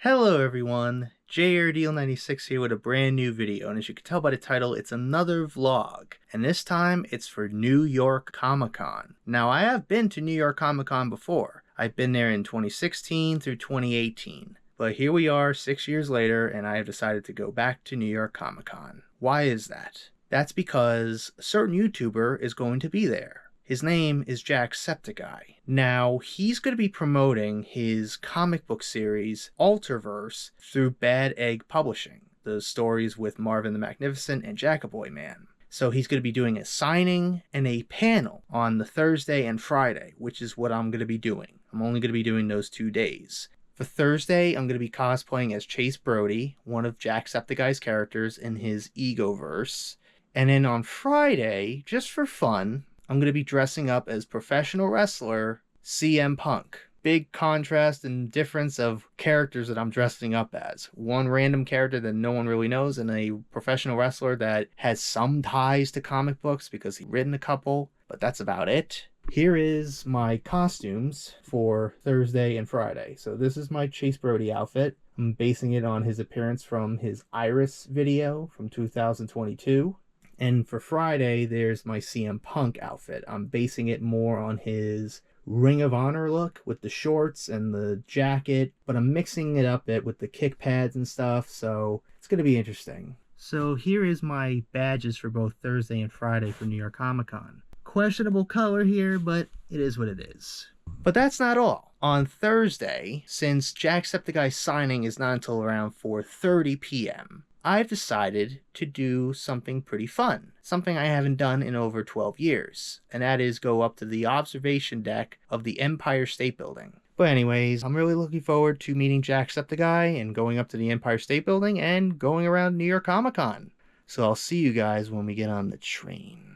Hello everyone, JRDL96 here with a brand new video, and as you can tell by the title, it's another vlog, and this time it's for New York Comic Con. Now I have been to New York Comic Con before. I've been there in 2016 through 2018, but here we are 6 years later and I have decided to go back to New York Comic Con. Why is that? That's because a certain YouTuber is going to be there. His name is Jacksepticeye. Now, he's going to be promoting his comic book series, ALTRVERSE, through Bad Egg Publishing, the stories with Marvin the Magnificent and Jackaboy Man. So he's going to be doing a signing and a panel on the Thursday and Friday, which is what I'm going to be doing. I'm only going to be doing those 2 days. For Thursday, I'm going to be cosplaying as Chase Brody, one of Jacksepticeye's characters in his Egoverse. And then on Friday, just for fun, I'm going to be dressing up as professional wrestler CM Punk. Big contrast and difference of characters that I'm dressing up as. One random character that no one really knows, and a professional wrestler that has some ties to comic books because he's written a couple, but that's about it. Here is my costumes for Thursday and Friday. So this is my Chase Brody outfit. I'm basing it on his appearance from his Iris video from 2022. And for Friday, there's my CM Punk outfit. I'm basing it more on his Ring of Honor look with the shorts and the jacket, but I'm mixing it up a bit with the kick pads and stuff, so it's going to be interesting. So here is my badges for both Thursday and Friday for New York Comic Con. Questionable color here, but it is what it is. But that's not all. On Thursday, since Jacksepticeye's signing is not until around 4:30 p.m., I've decided to do something pretty fun. Something I haven't done in over 12 years. And that is go up to the observation deck of the Empire State Building. But anyways, I'm really looking forward to meeting Jacksepticeye and going up to the Empire State Building and going around New York Comic Con. So I'll see you guys when we get on the train.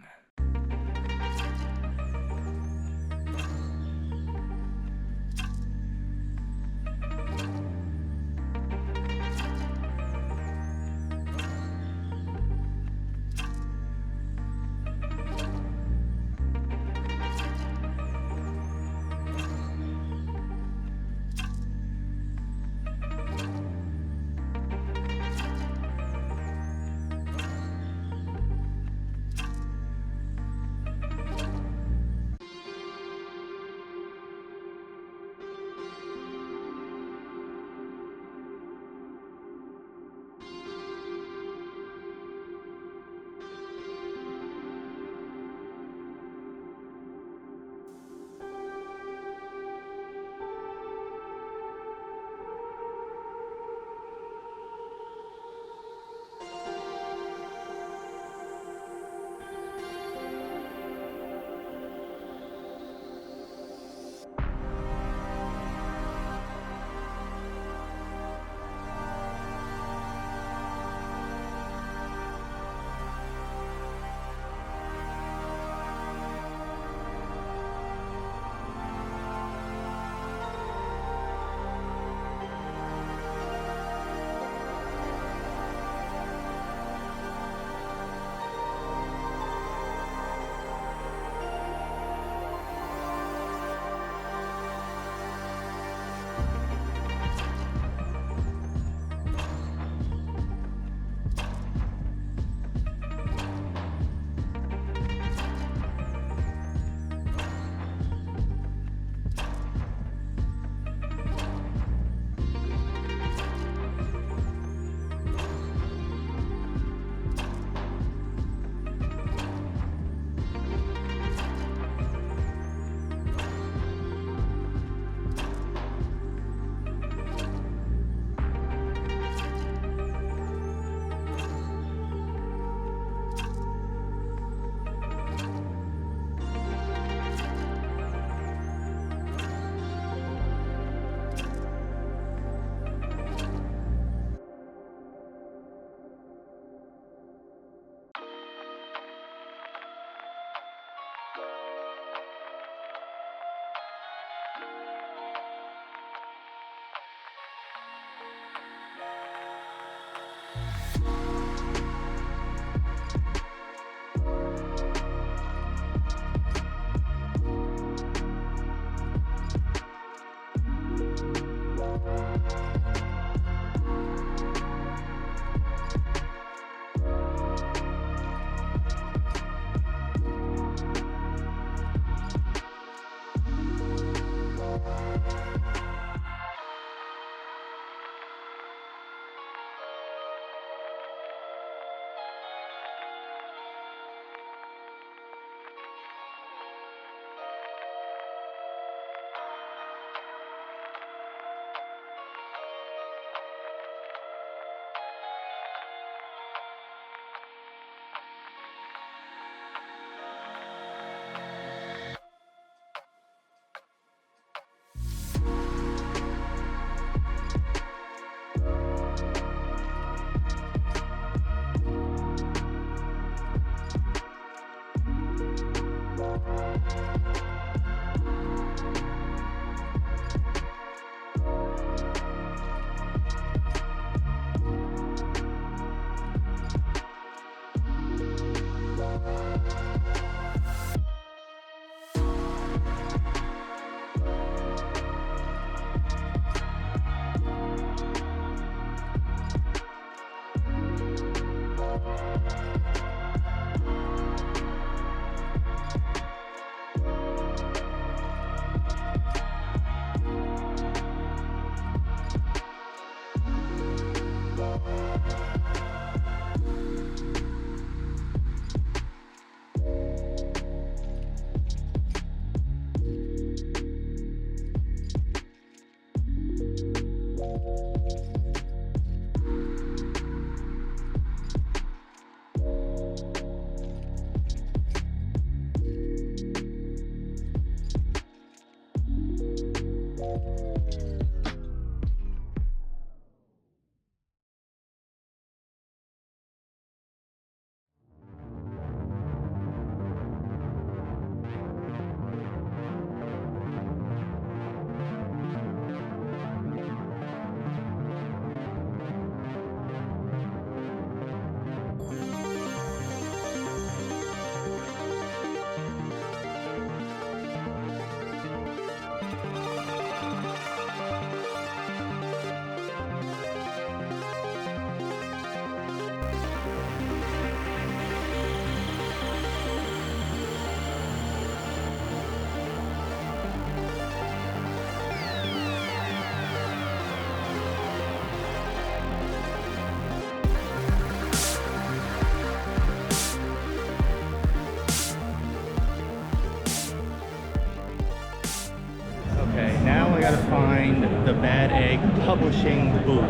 publishing booth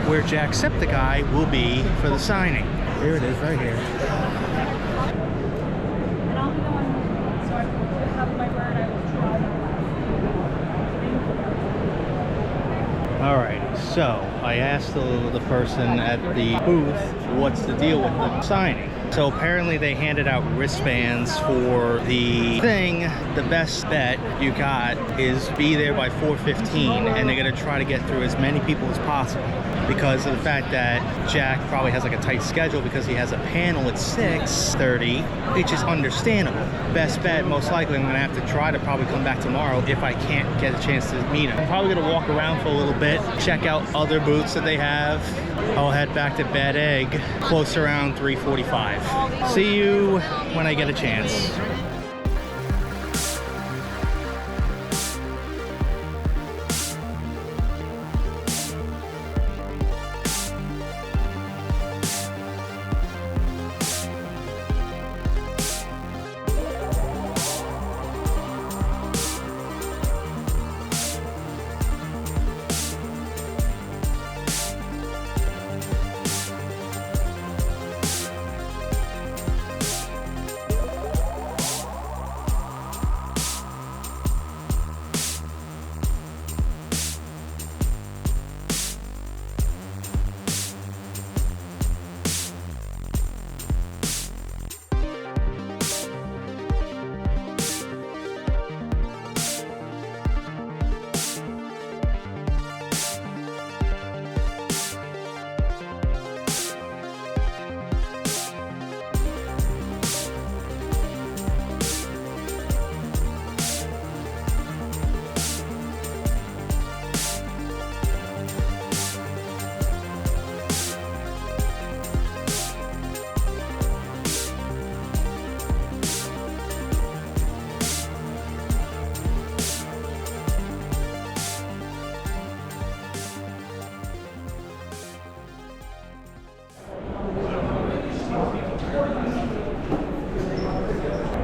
where Jacksepticeye will be for the signing. Here it is, right here. And I'll be the one, so I have my word, I will try. Alright, so I asked the person at the booth what's the deal with the signing. So apparently they handed out wristbands for the thing. The best bet you got is be there by 4:15, and they're gonna try to get through as many people as possible because of the fact that Jack probably has like a tight schedule because he has a panel at 6:30, which is understandable. Best bet, most likely I'm gonna have to try to probably come back tomorrow if I can't get a chance to meet him. I'm probably gonna walk around for a little bit, check out other booths that they have. I'll head back to Bad Egg close around 3:45. See you when I get a chance.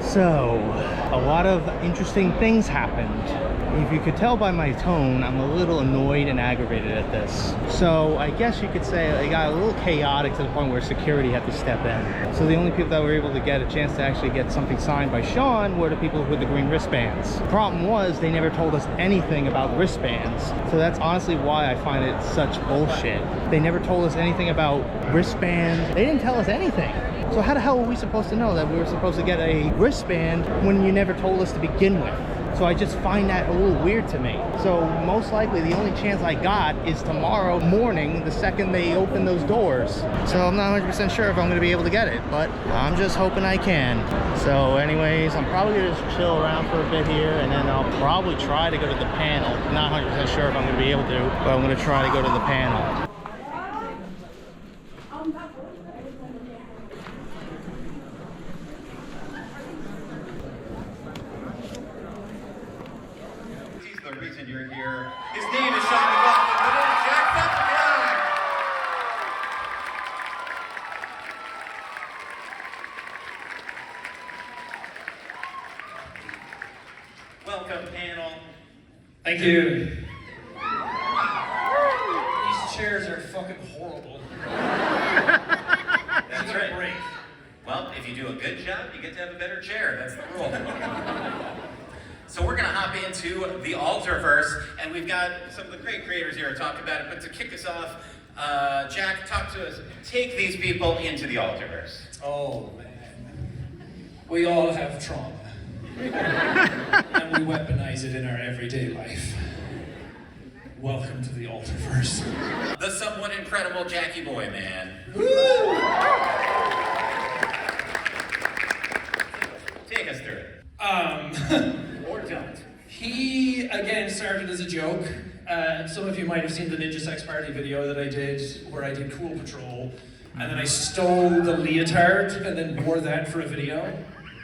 So, a lot of interesting things happened. If you could tell by my tone, I'm a little annoyed and aggravated at this. So, I guess you could say it got a little chaotic to the point where security had to step in. So the only people that were able to get a chance to actually get something signed by Sean were the people with the green wristbands. The problem was they never told us anything about wristbands. So that's honestly why I find it such bullshit. They never told us anything about wristbands. They didn't tell us anything. So how the hell were we supposed to know that we were supposed to get a wristband when you never told us to begin with? So I just find that a little weird to me. So most likely the only chance I got is tomorrow morning, the second they open those doors. So I'm not 100% sure if I'm gonna be able to get it, but I'm just hoping I can. So anyways, I'm probably gonna just chill around for a bit here, and then I'll probably try to go to the panel. Not 100% sure if I'm gonna be able to, but I'm gonna try to go to the panel. The reason you're here. His name is Sean McLaughlin. It is Jacksepticeye. Welcome, panel. Thank you. These chairs are fucking horrible. That's right. Break. Well, if you do a good job, you get to have a better chair. That's the rule. So we're gonna hop into the ALTRVERSE, and we've got some of the great creators here to talk about it. But to kick us off, Jack, talk to us. Take these people into the ALTRVERSE. Oh man. We all have trauma. And we weaponize it in our everyday life. Welcome to the ALTRVERSE. The somewhat incredible Jackie Boy Man. Woo! Take us through it. Or don't. He, again, started as a joke. Some of you might have seen the Ninja Sex Party video that I did, where I did Cool Patrol, and then I stole the leotard and then wore that for a video,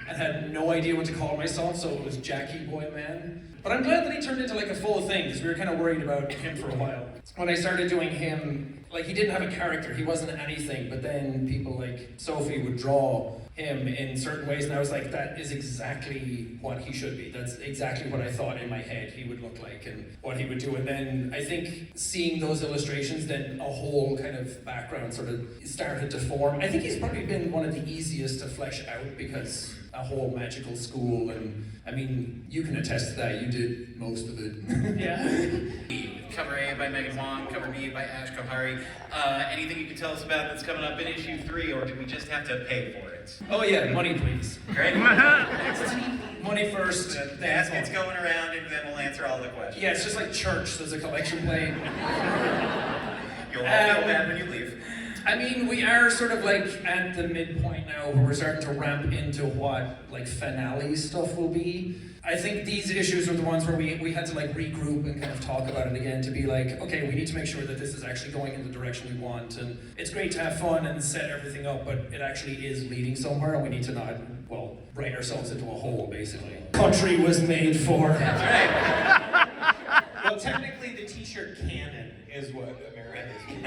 and had no idea what to call myself, so it was Jackie Boy Man. But I'm glad that he turned into like a full thing, because we were kind of worried about him for a while. When I started doing him, like he didn't have a character, he wasn't anything, but then people like Sophie would draw him in certain ways, and I was like, that is exactly what he should be. That's exactly what I thought in my head he would look like and what he would do. And then I think seeing those illustrations, then a whole kind of background sort of started to form. I think he's probably been one of the easiest to flesh out, because a whole magical school, and I mean, you can attest to that, you did most of it. Yeah. Cover A by Megan Wong, cover B by Ash Kohari. Anything you can tell us about that's coming up in issue 3, or do we just have to pay for it? Oh yeah, money please. Great. Money first. The basket's going around, and then we'll answer all the questions. Yeah, it's just like church, there's a collection plate. You'll all feel bad when you leave. I mean, we are sort of like at the midpoint now where we're starting to ramp into what like finale stuff will be. I think these issues are the ones where we had to like regroup and kind of talk about it again to be like, okay, we need to make sure that this is actually going in the direction we want. And it's great to have fun and set everything up, but it actually is leading somewhere, and we need to not, well, write ourselves into a hole, basically. Country was made for. That's right. Well, technically the t-shirt canon is what America is.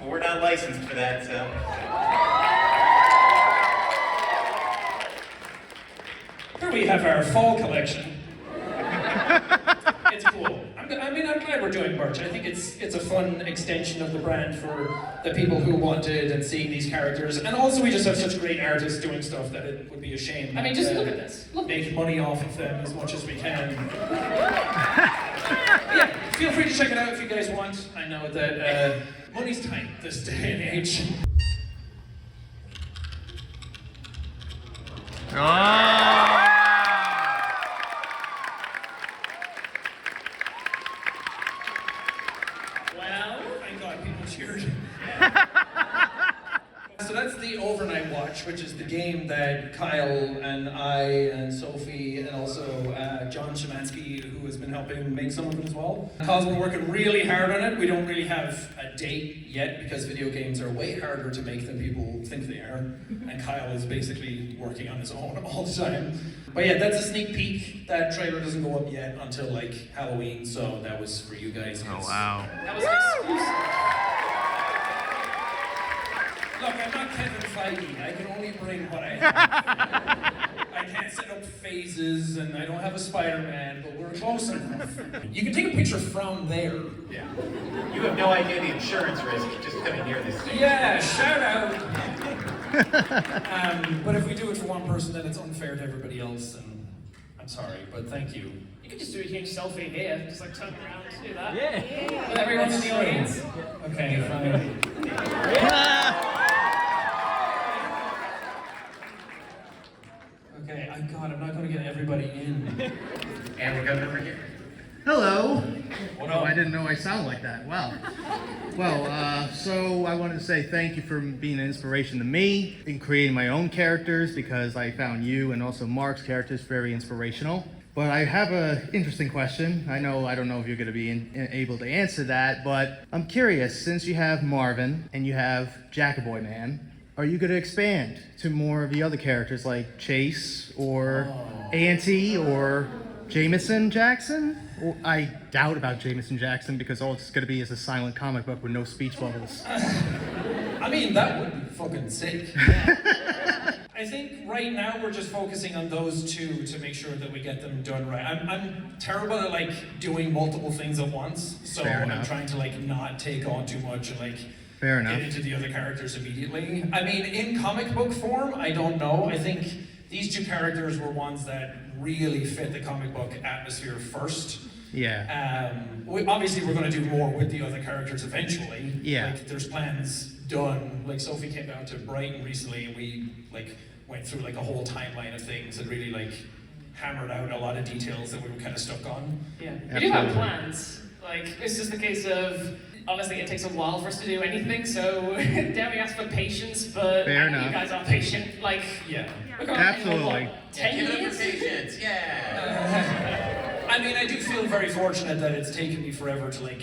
Well, we're not licensed for that, so. Here we have our fall collection. It's cool. I'm glad we're doing merch. I think it's a fun extension of the brand for the people who wanted and seeing these characters. And also we just have such great artists doing stuff that it would be a shame. I mean, just look at this. Look. Make money off of them as much as we can. Yeah, feel free to check it out if you guys want. I know that money's tight this day and age. Well, Thank God people cheered. So that's the Overnight Watch, which is the game that Kyle and I and Sophie and also John Szymanski, who has been helping make some of it as well. Kyle's been working really hard on it. We don't really have a date yet because video games are way harder to make than people think they are. And Kyle is basically working on his own all the time. But yeah, that's a sneak peek. That trailer doesn't go up yet until like Halloween, so that was for you guys. Oh, wow. that was an exclusive. Look, I'm not Kevin Feige. I can only bring what I have. I can't set up phases, and I don't have a Spider-Man, but we're close enough. You can take a picture from there. Yeah. You have no idea the insurance risk just coming near this thing. Yeah, shout out. But if we do it for one person, then it's unfair to everybody else, and I'm sorry, but thank you. You could just do a huge selfie here, just like turn around and do that. Yeah. With everyone in the audience. Okay, fine. Okay, God, I'm not going to get everybody in. And we're going over here. Hello. What Oh, up? I didn't know I sound like that. Wow. Well, so I wanted to say thank you for being an inspiration to me in creating my own characters, because I found you and also Mark's characters very inspirational. But I have an interesting question. I don't know if you're going to be able to answer that, but I'm curious, since you have Marvin and you have Jackaboy Man, are you going to expand to more of the other characters like Chase or Auntie or Jameson Jackson? Or I doubt about Jameson Jackson, because all it's going to be is a silent comic book with no speech bubbles. I mean, that would be fucking sick. I think right now we're just focusing on those two to make sure that we get them done right. I'm terrible at like doing multiple things at once, so Fair I'm enough. trying to like not take on too much and like Fair enough. get into the other characters immediately. I mean, in comic book form, I don't know. I think these two characters were ones that really fit the comic book atmosphere first. Yeah. Obviously, we're going to do more with the other characters eventually. Yeah. Like, there's plans done. Like, Sophie came down to Brighton recently, and we like went through like a whole timeline of things and really like hammered out a lot of details that we were kind of stuck on. Yeah. We do have Absolutely. plans. Like, it's just a case of, honestly, it takes a while for us to do anything, so dare we ask for patience, but Fair I know enough. you guys are patient. Like, Yeah. we're going Absolutely. What, Yeah, 10 give it up years? for patience. Yeah. I mean, I do feel very fortunate that it's taken me forever to like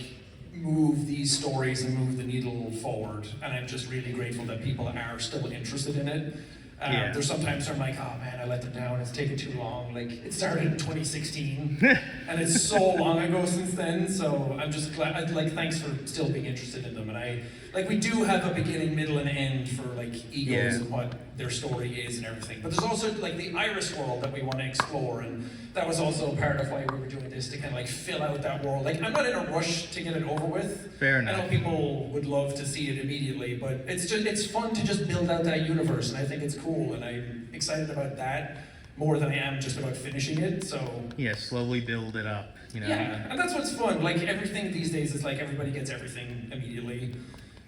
move these stories and move the needle forward, and I'm just really grateful that people are still interested in it. Yeah. There's sometimes I'm like, oh man, I let them down, it's taken too long. Like, it started in 2016, and it's so long ago since then, so I'm just glad, like, thanks for still being interested in them. And we do have a beginning, middle, and end for, like, egos and what their story is and everything. But there's also, like, the iris world that we want to explore, and that was also part of why we were doing this, to kind of, like, fill out that world. Like, I'm not in a rush to get it over with. Fair enough. I know people would love to see it immediately, but it's fun to just build out that universe, and I think it's cool, and I'm excited about that more than I am just about finishing it, so... Yeah, slowly build it up, you know? Yeah, and that's what's fun. Like, everything these days is like, everybody gets everything immediately.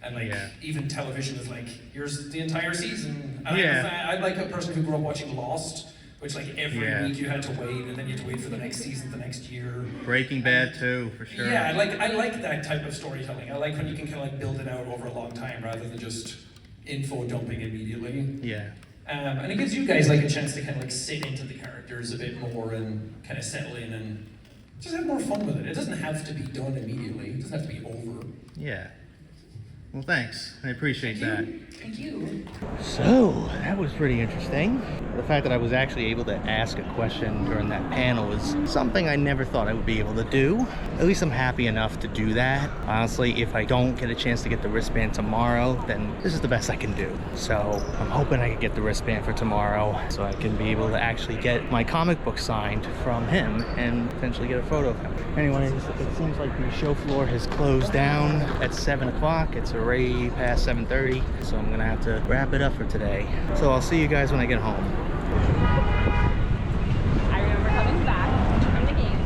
And like, even television is like, here's the entire season. And I'm like a person who grew up watching Lost, which like every week you had to wait, and then you had to wait for the next season, the next year. Breaking Bad too, for sure. Yeah, I like that type of storytelling. I like when you can kind of like build it out over a long time rather than just info dumping immediately. Yeah. And it gives you guys like a chance to kind of like sit into the characters a bit more and kind of settle in and just have more fun with it. It doesn't have to be done immediately. It doesn't have to be over. Yeah. Well, thanks. I appreciate that. Thank you. So, that was pretty interesting. The fact that I was actually able to ask a question during that panel was something I never thought I would be able to do. At least I'm happy enough to do that. Honestly, if I don't get a chance to get the wristband tomorrow, then this is the best I can do. So, I'm hoping I can get the wristband for tomorrow so I can be able to actually get my comic book signed from him and potentially get a photo of him. Anyways, it seems like the show floor has closed down at 7 o'clock. It's already past 7:30, so I'm gonna have to wrap it up for today. So I'll see you guys when I get home. I remember coming back from the game.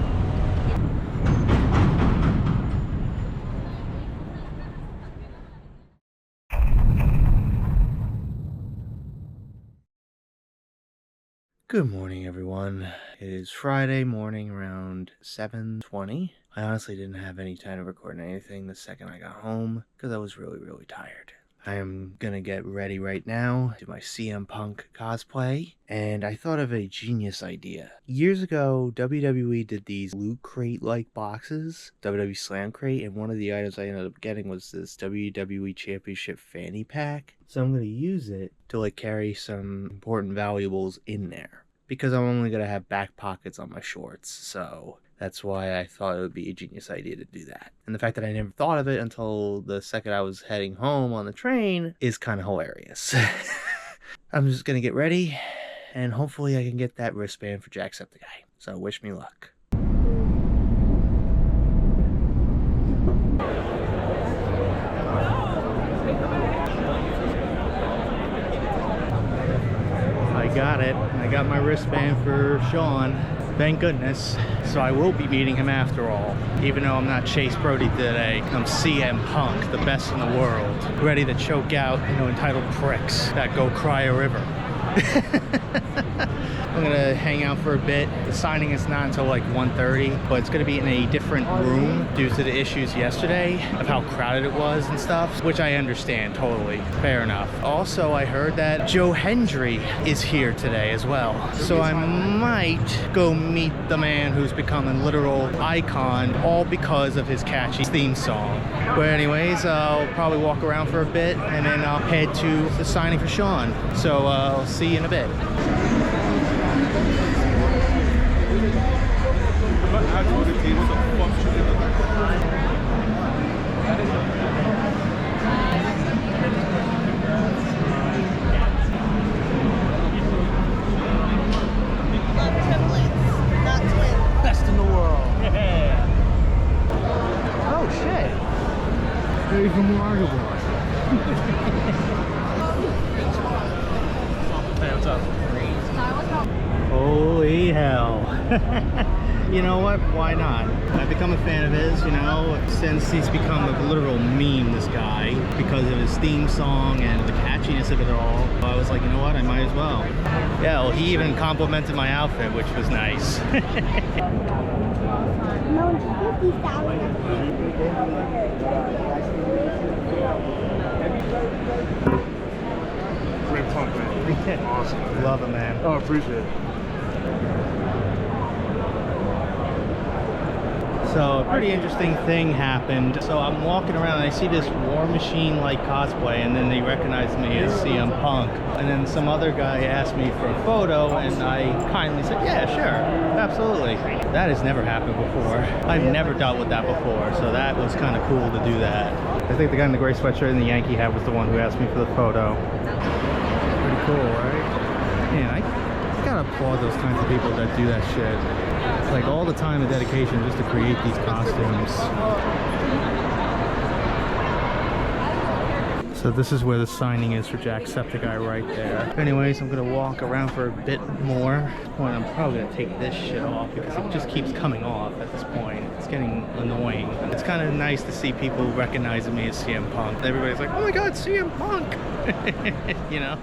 Good morning, everyone. It is Friday morning around 7:20. I honestly didn't have any time to record anything the second I got home because I was really tired. I am gonna get ready right now, do my CM Punk cosplay, and I thought of a genius idea. Years ago, WWE did these loot crate-like boxes, WWE Slam Crate, and one of the items I ended up getting was this WWE Championship fanny pack. So I'm gonna use it to like carry some important valuables in there, because I'm only gonna have back pockets on my shorts, so that's why I thought it would be a genius idea to do that. And the fact that I never thought of it until the second I was heading home on the train is kind of hilarious. I'm just gonna get ready, and hopefully I can get that wristband for Jacksepticeye. So wish me luck. I got it. I got my wristband for Sean. Thank goodness. So I will be meeting him after all. Even though I'm not Chase Brody today, I'm CM Punk, the best in the world. Ready to choke out, entitled pricks that go cry a river. I'm gonna hang out for a bit. The signing is not until like 1:30, but it's gonna be in a different room due to the issues yesterday of how crowded it was and stuff, which I understand totally. Fair enough. Also, I heard that Joe Hendry is here today as well. So I might go meet the man who's become a literal icon, all because of his catchy theme song. But anyways, I'll probably walk around for a bit and then I'll head to the signing for Sean. So I'll see you in a bit. Best in the world. Yeah. Oh shit. Even more arguable. Hey, what's up? Holy hell. You know what? Why not? I've become a fan of his, since he's become a literal meme, this guy, because of his theme song and the catchiness of it all. I was like, you know what? I might as well. Yeah, well, he even complimented my outfit, which was nice. Great punk, man. Awesome. Love it, man. Oh, appreciate it. So a pretty interesting thing happened. So I'm walking around and I see this War Machine like cosplay, and then they recognize me as CM Punk. And then some other guy asked me for a photo, and I kindly said, yeah, sure, absolutely. That has never happened before. I've never dealt with that before, so that was kind of cool to do that. I think the guy in the gray sweatshirt and the Yankee hat was the one who asked me for the photo. Pretty cool, right? Man, I gotta applaud those kinds of people that do that shit. Like all the time and dedication just to create these costumes. So this is where the signing is for Jacksepticeye right there. Anyways, I'm gonna walk around for a bit more. At this point, I'm probably gonna take this shit off because it just keeps coming off at this point. It's getting annoying. It's kind of nice to see people recognizing me as CM Punk. Everybody's like, oh my god, CM Punk! You know?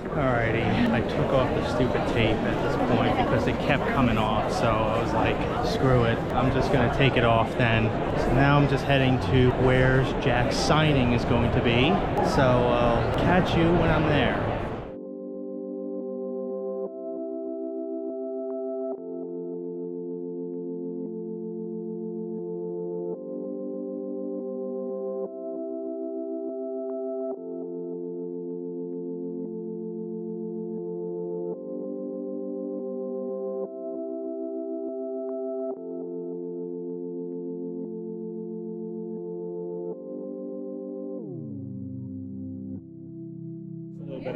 Alrighty, I took off the stupid tape at this point because it kept coming off, so I was like, screw it, I'm just gonna take it off then. So now I'm just heading to where Jack's signing is going to be, so I'll catch you when I'm there.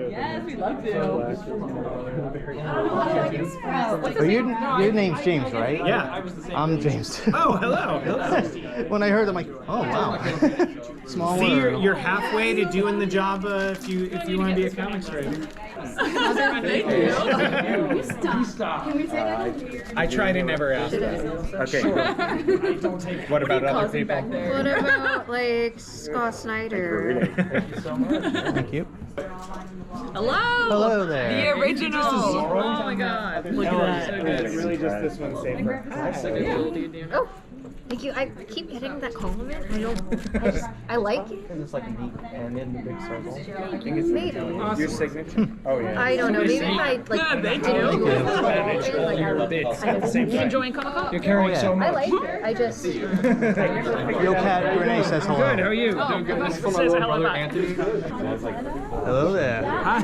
Yes, we'd love to. So your name's James, right? Yeah. I'm James too. Oh, hello. When I heard, I'm like, oh wow. Small See, world. you're halfway to doing the job if you want to be a comics writer. Thank you. Stop. Can we take it? I try to never ask that. Okay. What about other people? What about like Scott Snyder? Thank you so much. Thank you. Hello. Hello there. The original. Oh my god. Look at that. So good. It's really just this one safer. Oh, thank you. I keep getting that compliment. I like it. Is this like a neat pen in the big circle? Maybe. Your signature? Oh yeah. I don't know. Maybe if I like. Yeah, thank you. You enjoying Comic-Con? You're carrying so I much. like it. I just. Yo Cat Renee says hello. Good. How are you? Oh, says hello back. Hello there. Hi.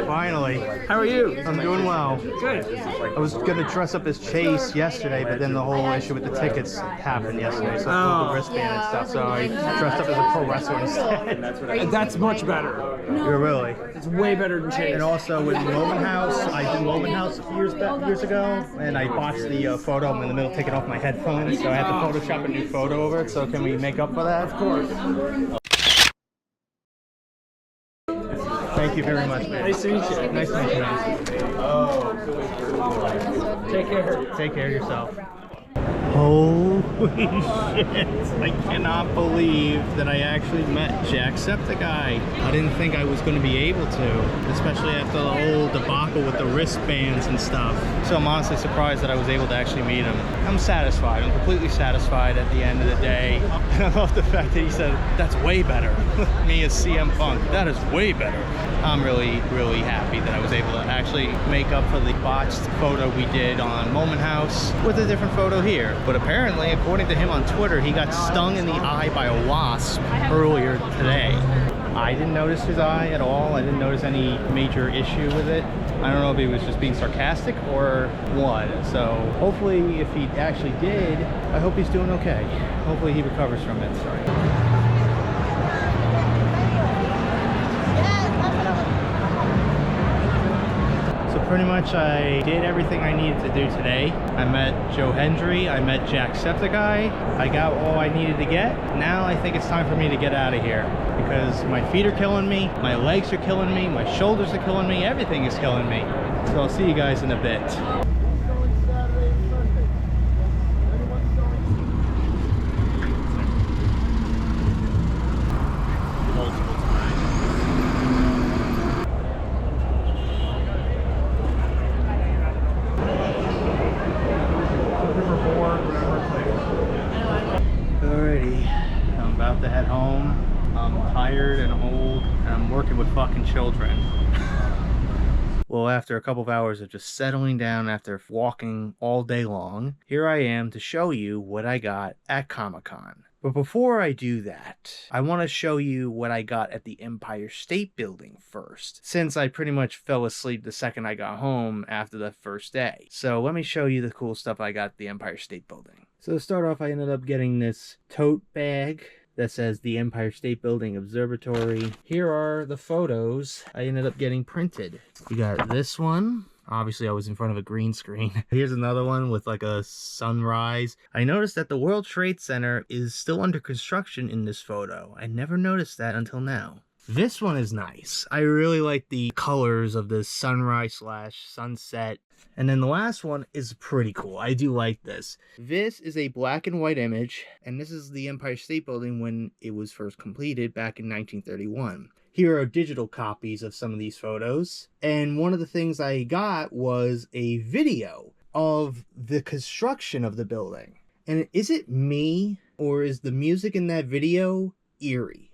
Finally. How are you? I'm doing well. Good. I was gonna dress up as Chase yesterday, but then the whole issue with the tickets happened yesterday, so I pulled the wristband and stuff. So I dressed up as a pro wrestler instead. That's much better. You're really. It's way better than Chase. And also with Woman House, I did Woman House years ago, and I botched the photo. I'm in the middle taking off my headphones, so I had to Photoshop a new photo over it. So can we make up for that? Of course. Thank you very much, man. Nice to meet you. Nice to meet you, man. Take care. Take care of yourself. Holy shit. I cannot believe that I actually met Jacksepticeye. I didn't think I was going to be able to, especially after the whole debacle with the wristbands and stuff. So I'm honestly surprised that I was able to actually meet him. I'm satisfied. I'm completely satisfied at the end of the day. And I love the fact that he said, that's way better. Me as CM Punk, that is way better. I'm really happy that I was able to actually make up for the botched photo we did on Moment House with a different photo here. But apparently, according to him on Twitter, he got stung in the eye by a wasp earlier today. I didn't notice his eye at all. I didn't notice any major issue with it. I don't know if he was just being sarcastic or what. So hopefully, if he actually did, I hope he's doing okay. Hopefully he recovers from it. Sorry. Pretty much I did everything I needed to do today. I met Joe Hendry, I met Jacksepticeye, I got all I needed to get. Now I think it's time for me to get out of here because my feet are killing me, my legs are killing me, my shoulders are killing me, everything is killing me. So I'll see you guys in a bit. To head home. I'm tired and old and I'm working with fucking children. Well, after a couple of hours of just settling down after walking all day long, here I am to show you what I got at Comic-Con. But before I do that, I want to show you what I got at the Empire State Building first, since I pretty much fell asleep the second I got home after the first day. So let me show you the cool stuff I got at the Empire State Building. So to start off, I ended up getting this tote bag that says the Empire State Building Observatory. Here are the photos I ended up getting printed. You got this one. Obviously, I was in front of a green screen. Here's another one with like a sunrise. I noticed that the World Trade Center is still under construction in this photo. I never noticed that until now. This one is nice. I really like the colors of this sunrise slash sunset. And then the last one is pretty cool. I do like this. This is a black and white image, and this is the Empire State Building when it was first completed back in 1931. Here are digital copies of some of these photos. And one of the things I got was a video of the construction of the building. And is it me, or is the music in that video eerie?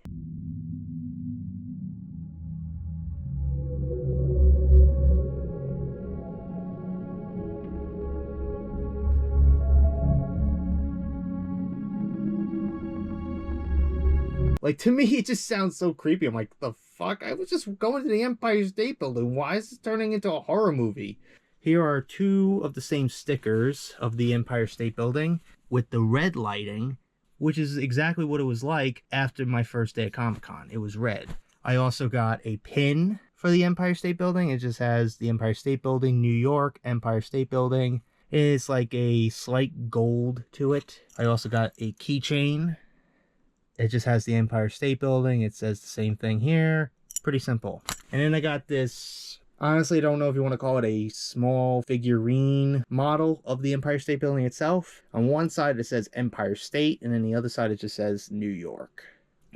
Like, to me, it just sounds so creepy. I'm like, the fuck? I was just going to the Empire State Building. Why is this turning into a horror movie? Here are two of the same stickers of the Empire State Building with the red lighting, which is exactly what it was like after my first day at Comic-Con. It was red. I also got a pin for the Empire State Building. It just has the Empire State Building, New York, Empire State Building. It's like a slight gold to it. I also got a keychain. It just has the Empire State Building. It says the same thing here. Pretty simple. And then I got this, honestly, I don't know if you want to call it a small figurine model of the Empire State Building itself. On one side it says Empire State, and then the other side it just says New York.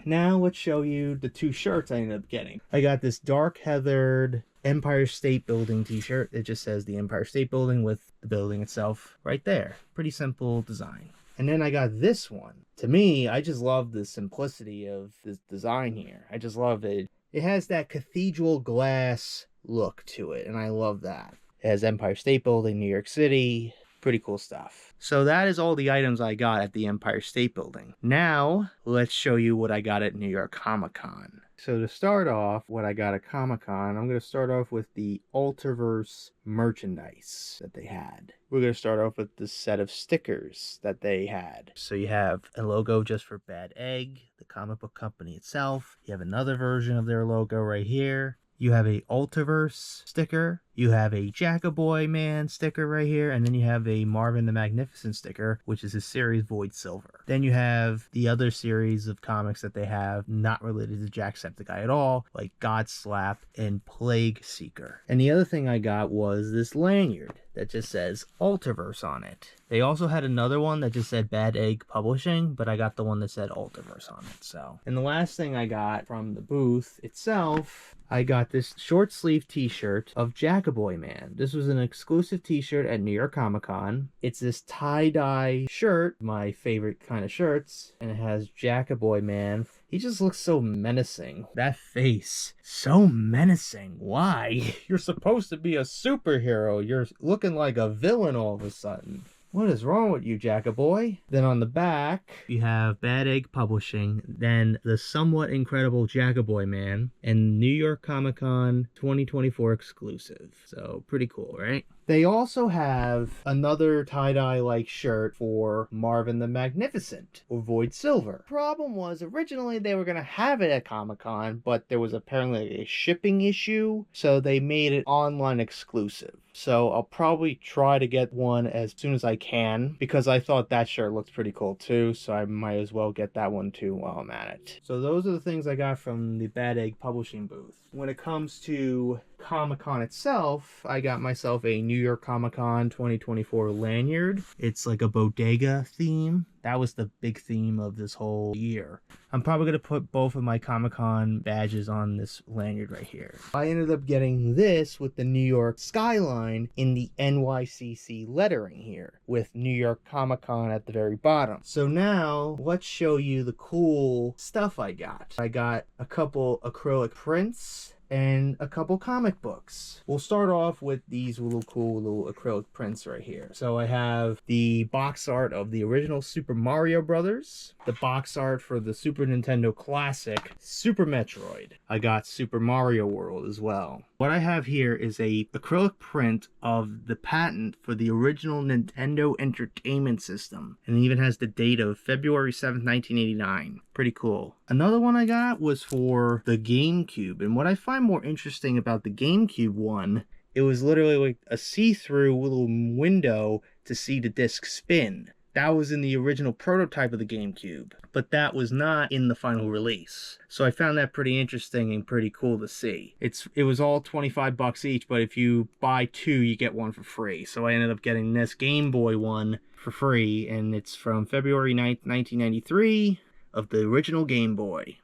Now let's show you the two shirts I ended up getting. I got this dark heathered Empire State Building t-shirt. It just says the Empire State Building with the building itself right there. Pretty simple design. And then I got this one. To me, I just love the simplicity of this design here. I just love it. It has that cathedral glass look to it, and I love that. It has Empire State Building, New York City. Pretty cool stuff. So that is all the items I got at the Empire State Building. Now, let's show you what I got at New York Comic-Con. So to start off, what I got at Comic-Con, I'm going to start off with the ALTRVERSE merchandise that they had. We're going to start off with the set of stickers that they had. So you have a logo just for Bad Egg, the comic book company itself. You have another version of their logo right here. You have a ALTRVERSE sticker. You have a Jackboy Man sticker right here, and then you have a Marvin the Magnificent sticker, which is his series Void Silver. Then you have the other series of comics that they have not related to Jacksepticeye at all, like Godslap and Plague Seeker. And the other thing I got was this lanyard that just says ALTRVERSE on it. They also had another one that just said Bad Egg Publishing, but I got the one that said ALTRVERSE on it. So, and the last thing I got from the booth itself, I got this short sleeve t-shirt of Jackboy Man. This was an exclusive t-shirt at New York Comic Con. It's this tie-dye shirt, my favorite kind of shirts, and it has Jackboy Man. He just looks so menacing. That face, so menacing. Why? You're supposed to be a superhero. You're looking like a villain all of a sudden. What is wrong with you, Jackboy? Then on the back, you have Bad Egg Publishing, then the somewhat incredible Jackboy Man, and New York Comic Con 2024 exclusive. So pretty cool, right? They also have another tie-dye-like shirt for Marvin the Magnificent, or Void Silver. Problem was, originally they were going to have it at Comic-Con, but there was apparently a shipping issue, so they made it online exclusive. So I'll probably try to get one as soon as I can, because I thought that shirt looked pretty cool too, so I might as well get that one too while I'm at it. So those are the things I got from the Bad Egg Publishing booth. When it comes to Comic-Con itself, I got myself a New York Comic Con 2024 lanyard. It's like a bodega theme. That was the big theme of this whole year. I'm probably going to put both of my Comic-Con badges on this lanyard right here. I ended up getting this with the New York skyline in the NYCC lettering here, with New York Comic Con at the very bottom. So now, let's show you the cool stuff I got. I got a couple acrylic prints and a couple comic books. We'll start off with these cool little acrylic prints right here. So I have the box art of the original Super Mario Brothers, the box art for the Super Nintendo classic Super Metroid. I got Super Mario World as well. What I have here is a acrylic print of the patent for the original Nintendo Entertainment System, and it even has the date of February 7th, 1989. Pretty cool. Another one I got was for the GameCube, and what I find more interesting about the GameCube one, it was literally like a see-through little window to see the disc spin. That was in the original prototype of the GameCube, but that was not in the final release. So I found that pretty interesting and pretty cool to see. It was all $25 each, but if you buy two, you get one for free. So I ended up getting this Game Boy one for free, and it's from February 9th, 1993 of the original Game Boy.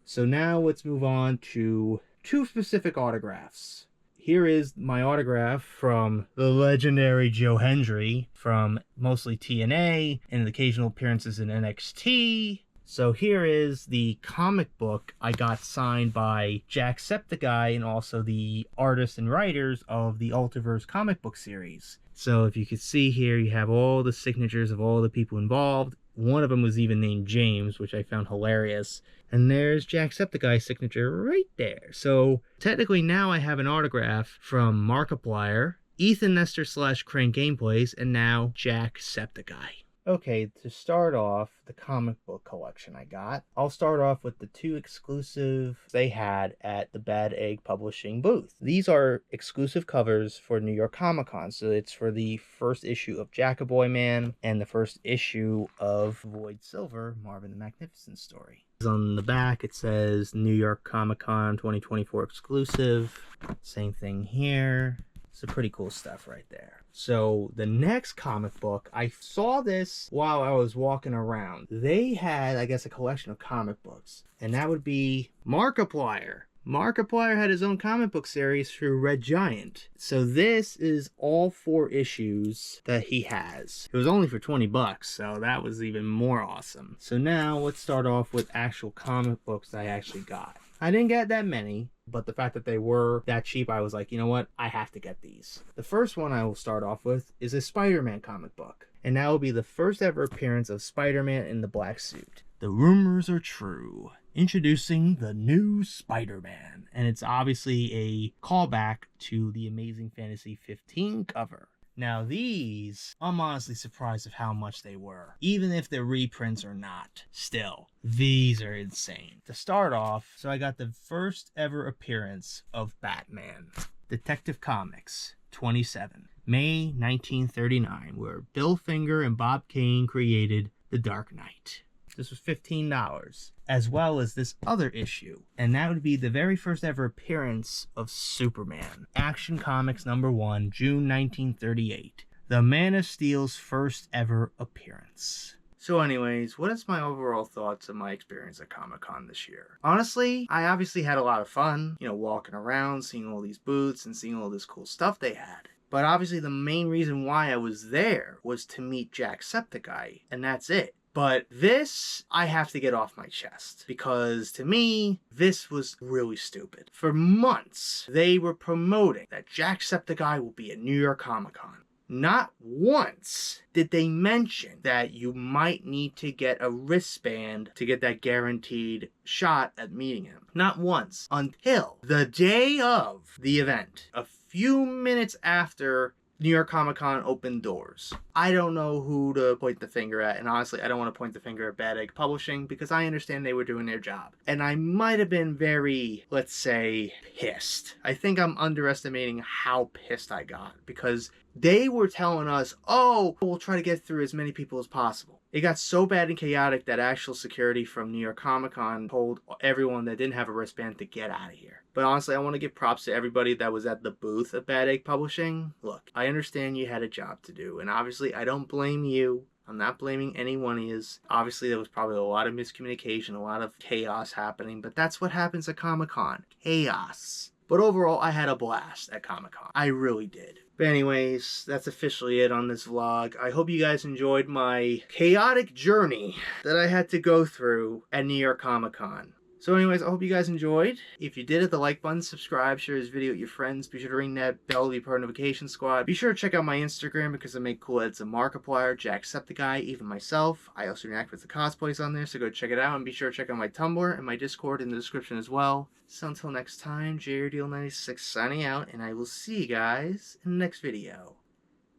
So now let's move on to two specific autographs. Here is my autograph from the legendary Joe Hendry from mostly TNA and occasional appearances in NXT. So here is the comic book I got signed by Jacksepticeye and also the artists and writers of the ALTRVERSE comic book series. So if you could see here, you have all the signatures of all the people involved. One of them was even named James, which I found hilarious. And there's Jacksepticeye's signature right there. So technically now I have an autograph from Markiplier, Ethan Nestor / Crane Gameplays, and now Jacksepticeye. Okay, to start off the comic book collection I got, I'll start off with the two exclusive they had at the Bad Egg Publishing booth. These are exclusive covers for New York Comic Con, so it's for the first issue of Jackboy Man and the first issue of Void Silver, Marvin the Magnificent story. On the back it says New York Comic Con 2024 exclusive. Same thing here. Some pretty cool stuff right there. So the next comic book, I saw this while I was walking around. They had, I guess, a collection of comic books, and that would be Markiplier. Markiplier had his own comic book series through Red Giant. So this is all 4 issues that he has. It was only for $20, so that was even more awesome. So now let's start off with actual comic books that I actually got. I didn't get that many, but the fact that they were that cheap, I was like, you know what? I have to get these. The first one I will start off with is a Spider-Man comic book. And that will be the first ever appearance of Spider-Man in the black suit. The rumors are true. Introducing the new Spider-Man. And it's obviously a callback to the Amazing Fantasy 15 cover. Now these, I'm honestly surprised of how much they were. Even if they're reprints or not. Still, these are insane. To start off, so I got the first ever appearance of Batman. Detective Comics 27, May 1939, where Bill Finger and Bob Kane created The Dark Knight. This was $15, as well as this other issue, and that would be the very first ever appearance of Superman. Action Comics #1, June 1938. The Man of Steel's first ever appearance. So anyways, what is my overall thoughts of my experience at Comic-Con this year? Honestly, I obviously had a lot of fun, walking around, seeing all these booths and seeing all this cool stuff they had. But obviously the main reason why I was there was to meet Jacksepticeye, and that's it. But this, I have to get off my chest, because to me, this was really stupid. For months, they were promoting that Jacksepticeye will be at New York Comic Con. Not once did they mention that you might need to get a wristband to get that guaranteed shot at meeting him. Not once. Until the day of the event, a few minutes after New York Comic Con opened doors. I don't know who to point the finger at, and honestly, I don't want to point the finger at Bad Egg Publishing because I understand they were doing their job. And I might have been very, let's say, pissed. I think I'm underestimating how pissed I got because they were telling us, oh, we'll try to get through as many people as possible. It got so bad and chaotic that actual security from New York Comic Con told everyone that didn't have a wristband to get out of here. But honestly, I want to give props to everybody that was at the booth at Bad Egg Publishing. Look, I understand you had a job to do, and obviously I don't blame you. I'm not blaming any one of you. Obviously, there was probably a lot of miscommunication, a lot of chaos happening, but that's what happens at Comic-Con. Chaos. But overall, I had a blast at Comic-Con. I really did. But anyways, that's officially it on this vlog. I hope you guys enjoyed my chaotic journey that I had to go through at New York Comic Con. So anyways, I hope you guys enjoyed. If you did, hit the like button, subscribe, share this video with your friends. Be sure to ring that bell to be part of the notification squad. Be sure to check out my Instagram because I make cool edits of Markiplier, Jacksepticeye, even myself. I also react with the cosplays on there, so go check it out. And be sure to check out my Tumblr and my Discord in the description as well. So until next time, JRDeal96 signing out, and I will see you guys in the next video.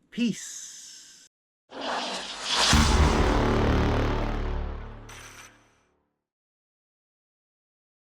Peace!